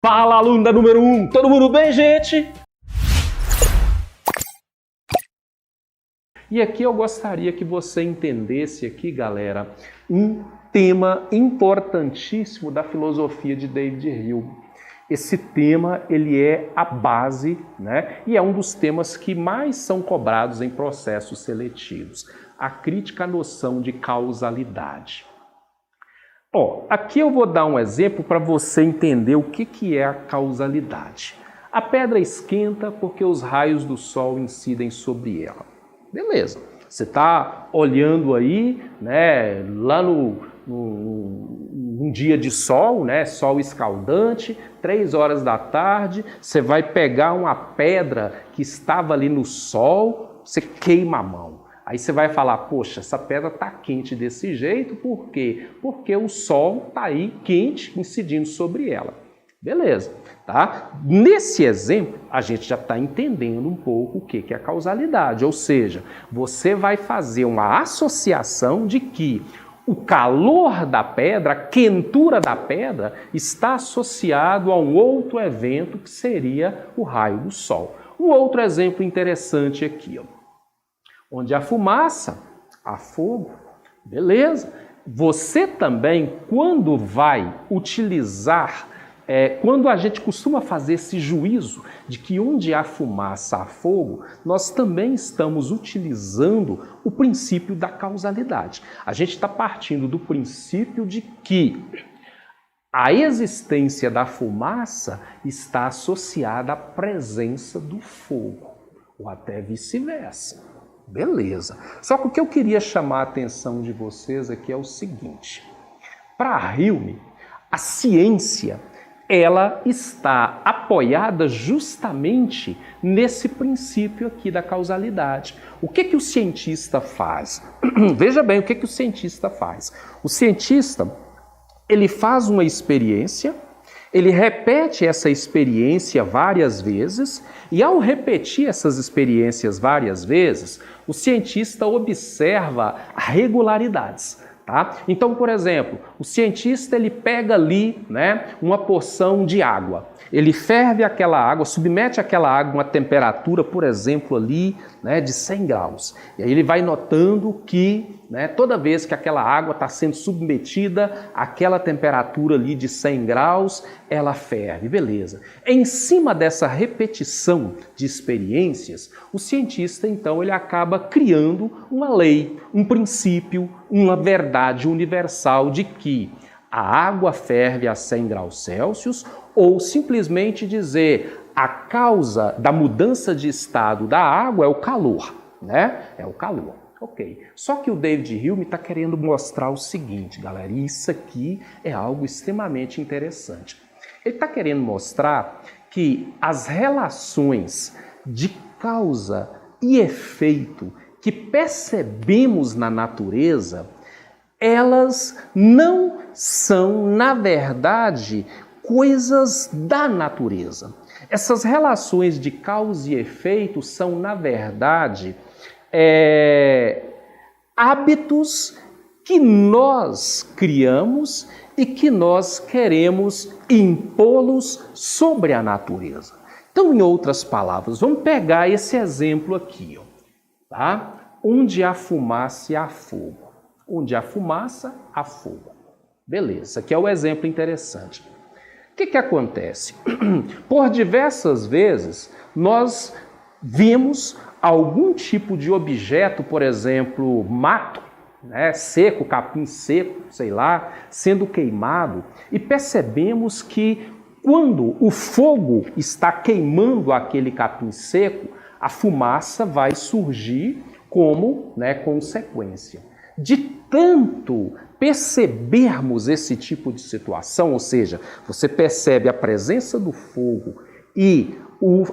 Fala, aluno da número 1! Todo mundo bem, gente? E aqui eu gostaria que você entendesse aqui, galera, um tema importantíssimo da filosofia de David Hume. Esse tema, ele é a base, né? E é um dos temas que mais são cobrados em processos seletivos. A crítica à noção de causalidade. Aqui eu vou dar um exemplo para você entender o que é a causalidade. A pedra esquenta porque os raios do sol incidem sobre ela. Beleza, você está olhando aí, né, lá num dia de sol, né, sol escaldante, 3 horas da tarde, você vai pegar uma pedra que estava ali no sol, você queima a mão. Aí você vai falar, poxa, essa pedra está quente desse jeito, por quê? Porque o sol está aí quente, incidindo sobre ela. Beleza, tá? Nesse exemplo, a gente já está entendendo um pouco o que é a causalidade, ou seja, você vai fazer uma associação de que o calor da pedra, a quentura da pedra, está associado a um outro evento que seria o raio do sol. Um outro exemplo interessante aqui, onde há fumaça, há fogo. Beleza? Você também, quando vai utilizar, quando a gente costuma fazer esse juízo de que onde há fumaça, há fogo, nós também estamos utilizando o princípio da causalidade. A gente está partindo do princípio de que a existência da fumaça está associada à presença do fogo, ou até vice-versa. Beleza. Só que o que eu queria chamar a atenção de vocês aqui é o seguinte. Para Hume, a ciência, ela está apoiada justamente nesse princípio aqui da causalidade. O que o cientista faz? Veja bem o que o cientista faz. O cientista, ele faz uma experiência, ele repete essa experiência várias vezes e, ao repetir essas experiências várias vezes, o cientista observa regularidades. Tá? Então, por exemplo, o cientista ele pega ali, né, uma porção de água. Ele ferve aquela água, submete aquela água a uma temperatura, por exemplo, ali, né, de 100 graus. E aí ele vai notando que, né, toda vez que aquela água está sendo submetida àquela temperatura ali de 100 graus, ela ferve, beleza. Em cima dessa repetição de experiências, o cientista, então, ele acaba criando uma lei, um princípio, uma verdade universal de que a água ferve a 100 graus Celsius, ou simplesmente dizer a causa da mudança de estado da água é o calor, né? É o calor. Ok. Só que o David Hume está querendo mostrar o seguinte, galera, e isso aqui é algo extremamente interessante. Ele está querendo mostrar que as relações de causa e efeito que percebemos na natureza, elas não são, na verdade, coisas da natureza. Essas relações de causa e efeito são, na verdade, hábitos que nós criamos e que nós queremos impô-los sobre a natureza. Então, em outras palavras, vamos pegar esse exemplo aqui, tá? Onde há fumaça, há fogo. Onde há fumaça, há fogo. Beleza, aqui é o exemplo interessante. O que acontece? Por diversas vezes, nós vimos algum tipo de objeto, por exemplo, mato, né, seco, capim seco, sei lá, sendo queimado, e percebemos que quando o fogo está queimando aquele capim seco, a fumaça vai surgir como, né, consequência. De tanto percebermos esse tipo de situação, ou seja, você percebe a presença do fogo e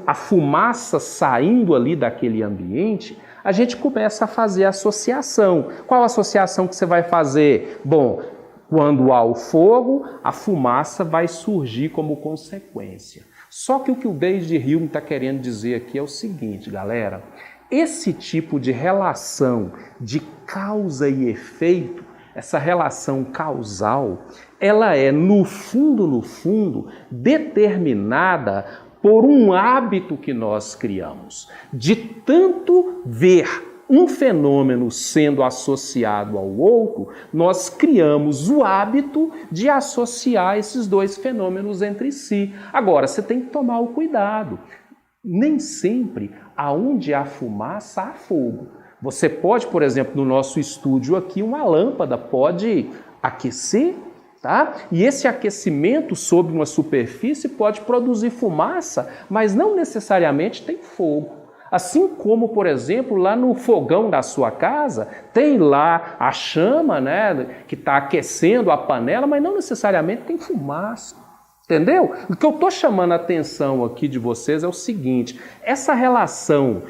a fumaça saindo ali daquele ambiente, a gente começa a fazer associação. Qual associação que você vai fazer? Bom, quando há o fogo, a fumaça vai surgir como consequência. Só que o que o David Hume está querendo dizer aqui é o seguinte, galera, esse tipo de relação de causa e efeito, essa relação causal, ela é, no fundo, determinada por um hábito que nós criamos, de tanto ver um fenômeno sendo associado ao outro, nós criamos o hábito de associar esses dois fenômenos entre si. Agora, você tem que tomar o cuidado. Nem sempre, aonde há fumaça, há fogo. Você pode, por exemplo, no nosso estúdio aqui, uma lâmpada pode aquecer, tá? E esse aquecimento sobre uma superfície pode produzir fumaça, mas não necessariamente tem fogo. Assim como, por exemplo, lá no fogão da sua casa, tem lá a chama, né, que está aquecendo a panela, mas não necessariamente tem fumaça. Entendeu? O que eu estou chamando a atenção aqui de vocês é o seguinte: essa relação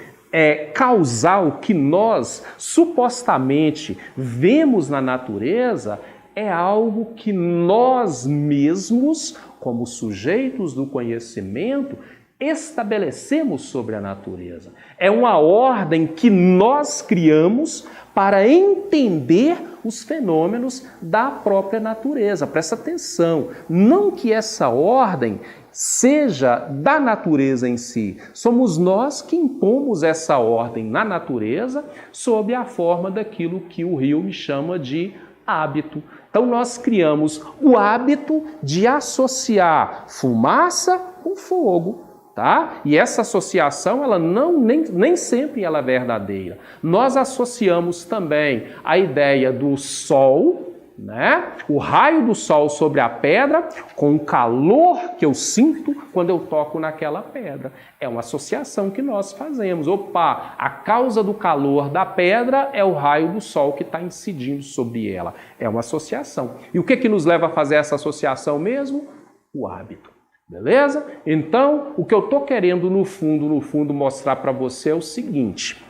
causal que nós supostamente vemos na natureza é algo que nós mesmos, como sujeitos do conhecimento, estabelecemos sobre a natureza. É uma ordem que nós criamos para entender os fenômenos da própria natureza. Presta atenção, não que essa ordem seja da natureza em si. Somos nós que impomos essa ordem na natureza sob a forma daquilo que o Hume chama de hábito. Então nós criamos o hábito de associar fumaça com fogo. Tá? E essa associação, ela nem sempre ela é verdadeira. Nós associamos também a ideia do sol, né? O raio do sol sobre a pedra, com o calor que eu sinto quando eu toco naquela pedra. É uma associação que nós fazemos. Opa, a causa do calor da pedra é o raio do sol que está incidindo sobre ela. É uma associação. E o que nos leva a fazer essa associação mesmo? O hábito. Beleza? Então, o que eu estou querendo no fundo mostrar para você é o seguinte: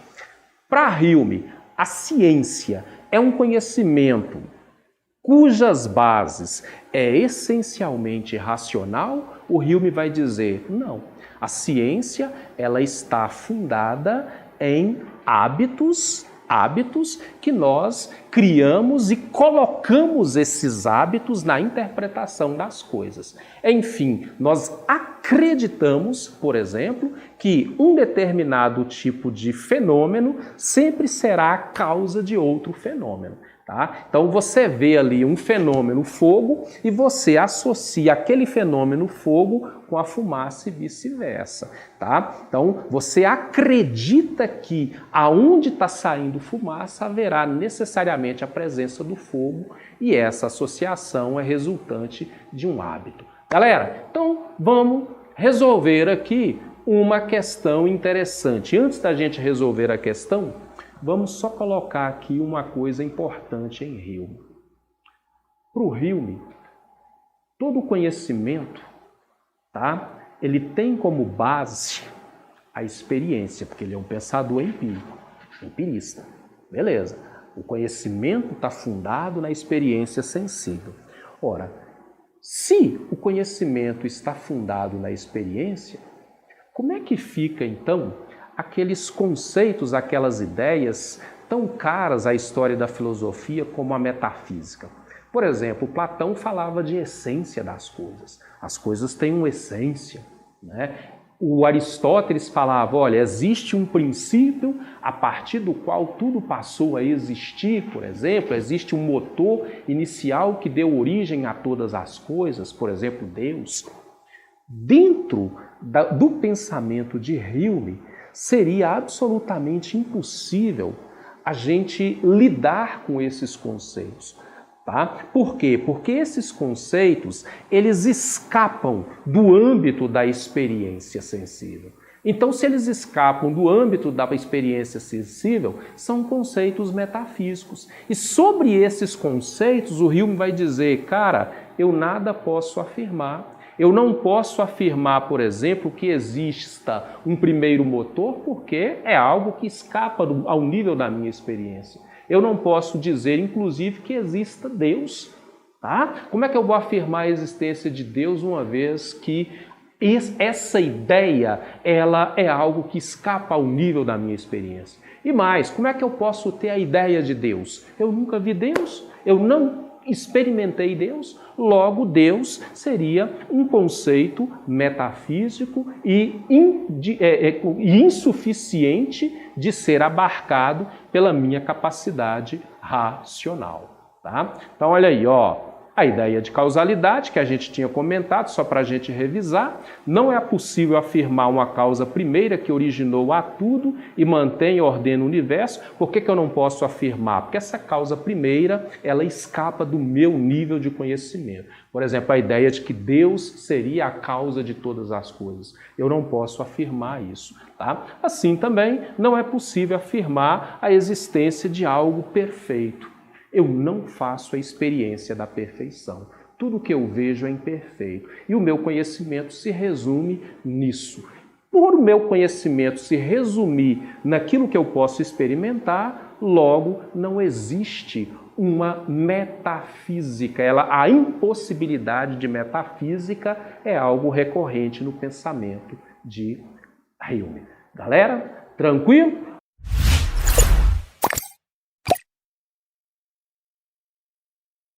para Hume, a ciência é um conhecimento cujas bases é essencialmente racional. O Hume vai dizer, não, a ciência ela está fundada em hábitos que nós criamos e colocamos esses hábitos na interpretação das coisas. Enfim, nós acreditamos, por exemplo, que um determinado tipo de fenômeno sempre será a causa de outro fenômeno. Tá? Então você vê ali um fenômeno fogo e você associa aquele fenômeno fogo com a fumaça e vice-versa. Tá? Então você acredita que aonde está saindo fumaça haverá necessariamente a presença do fogo e essa associação é resultante de um hábito. Galera, então vamos resolver aqui uma questão interessante. Antes da gente resolver a questão, vamos só colocar aqui uma coisa importante em Hume. Para o Hume, todo conhecimento, tá? Ele tem como base a experiência, porque ele é um pensador empírico, empirista. Beleza. O conhecimento está fundado na experiência sensível. Ora, se o conhecimento está fundado na experiência, como é que fica, então, aqueles conceitos, aquelas ideias tão caras à história da filosofia como a metafísica? Por exemplo, Platão falava de essência das coisas. As coisas têm uma essência, né? O Aristóteles falava, olha, existe um princípio a partir do qual tudo passou a existir, por exemplo, existe um motor inicial que deu origem a todas as coisas, por exemplo, Deus. Dentro do pensamento de Hume, seria absolutamente impossível a gente lidar com esses conceitos. Tá? Por quê? Porque esses conceitos, eles escapam do âmbito da experiência sensível. Então, se eles escapam do âmbito da experiência sensível, são conceitos metafísicos. E sobre esses conceitos, o Hume vai dizer, cara, eu nada posso afirmar. Eu não posso afirmar, por exemplo, que exista um primeiro motor, porque é algo que escapa ao nível da minha experiência. Eu não posso dizer, inclusive, que exista Deus. Tá? Como é que eu vou afirmar a existência de Deus uma vez que essa ideia ela é algo que escapa ao nível da minha experiência? E mais, como é que eu posso ter a ideia de Deus? Eu nunca vi Deus, eu não experimentei Deus, logo Deus seria um conceito metafísico e insuficiente de ser abarcado pela minha capacidade racional. Tá? Então olha aí, ó. A ideia de causalidade, que a gente tinha comentado, só para a gente revisar, não é possível afirmar uma causa primeira que originou a tudo e mantém e ordena o universo. Por que eu não posso afirmar? Porque essa causa primeira, ela escapa do meu nível de conhecimento. Por exemplo, a ideia de que Deus seria a causa de todas as coisas. Eu não posso afirmar isso. Tá? Assim também, não é possível afirmar a existência de algo perfeito. Eu não faço a experiência da perfeição. Tudo que eu vejo é imperfeito. E o meu conhecimento se resume nisso. Por o meu conhecimento se resumir naquilo que eu posso experimentar, logo não existe uma metafísica. A impossibilidade de metafísica é algo recorrente no pensamento de Hume. Galera, tranquilo?